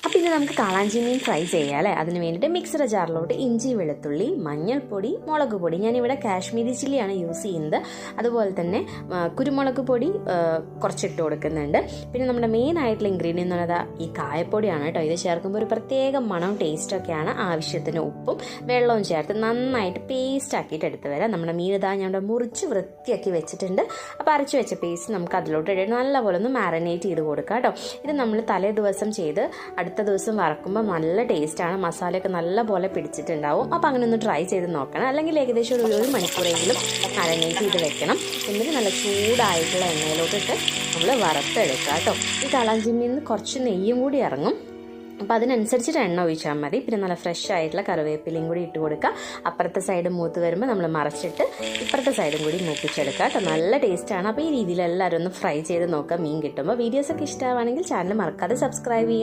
അപ്പോൾ ഇനി നമുക്ക് കാളാഞ്ചി മീൻ ഫ്രൈ ചെയ്യാം അല്ലേ. അതിന് വേണ്ടിയിട്ട് മിക്സഡ് ജാറിലോട്ട് ഇഞ്ചി, വെളുത്തുള്ളി, മഞ്ഞൾപ്പൊടി, മുളക് പൊടി, ഞാനിവിടെ കാശ്മീരി ചില്ലിയാണ് യൂസ് ചെയ്യുന്നത്. അതുപോലെ തന്നെ കുരുമുളക് പൊടി കുറച്ചിട്ട് കൊടുക്കുന്നുണ്ട്. പിന്നെ നമ്മുടെ മെയിൻ ആയിട്ടുള്ള ഇൻഗ്രീഡിയൻ്റ് എന്ന് പറയുന്നത് ഈ കായപ്പൊടിയാണ് കേട്ടോ. ഇത് ചേർക്കുമ്പോൾ ഒരു പ്രത്യേക മണവും ടേസ്റ്റൊക്കെയാണ്. ആവശ്യത്തിന് ഉപ്പും വെള്ളവും ചേർത്ത് നന്നായിട്ട് പേസ്റ്റ് ആക്കിയിട്ട് എടുത്ത് വരാം. നമ്മുടെ മീൻ ഇതാ ഞാൻ ഇവിടെ മുറിച്ച് വൃത്തിയാക്കി വെച്ചിട്ടുണ്ട്. അപ്പോൾ അരച്ച് വെച്ച പേസ്റ്റ് നമുക്ക് അതിലോട്ട് ഇട്ട് നല്ലപോലെ ഒന്ന് മാരിനേറ്റ് ചെയ്ത് കൊടുക്കാം കേട്ടോ. ഇത് നമ്മൾ തലേ ദിവസം ചെയ്ത് അടുത്ത ദിവസം വറക്കുമ്പോൾ നല്ല ടേസ്റ്റാണ്. മസാലയൊക്കെ നല്ലപോലെ പിടിച്ചിട്ടുണ്ടാവും. അപ്പോൾ അങ്ങനെ ഒന്ന് ട്രൈ ചെയ്ത് നോക്കണം. അല്ലെങ്കിൽ ഏകദേശം ഒരു മണിക്കൂറെങ്കിലും മാരിനേറ്റ് ചെയ്ത് വെക്കണം. എന്നിട്ട് നല്ല ചൂടായിട്ടുള്ള എണ്ണയിലോട്ടിട്ട് നമ്മൾ വറുത്തെടുക്കുക കേട്ടോ. ഈ കാളാഞ്ചി മീനിൽ കുറച്ച് നെയ്യും കൂടി ഇറങ്ങും. അപ്പോൾ അതിനനുസരിച്ചിട്ട് എണ്ണ ഒഴിച്ചാൽ മതി. പിന്നെ നല്ല ഫ്രഷ് ആയിട്ടുള്ള കറിവേപ്പിലയും കൂടി ഇട്ട് കൊടുക്കുക. അപ്പുറത്തെ സൈഡ് മൂത്ത് വരുമ്പോൾ നമ്മൾ മറച്ചിട്ട് ഇപ്പുറത്തെ സൈഡും കൂടി മൂപ്പിച്ചെടുക്കുക കേട്ടോ. നല്ല ടേസ്റ്റാണ്. അപ്പോൾ ഈ രീതിയിൽ എല്ലാവരും ഒന്ന് ഫ്രൈ ചെയ്ത് നോക്കുക മീൻ കിട്ടുമ്പോൾ. വീഡിയോസൊക്കെ ഇഷ്ടമാണെങ്കിൽ ചാനൽ മറക്കാതെ സബ്സ്ക്രൈബ് ചെയ്യുക.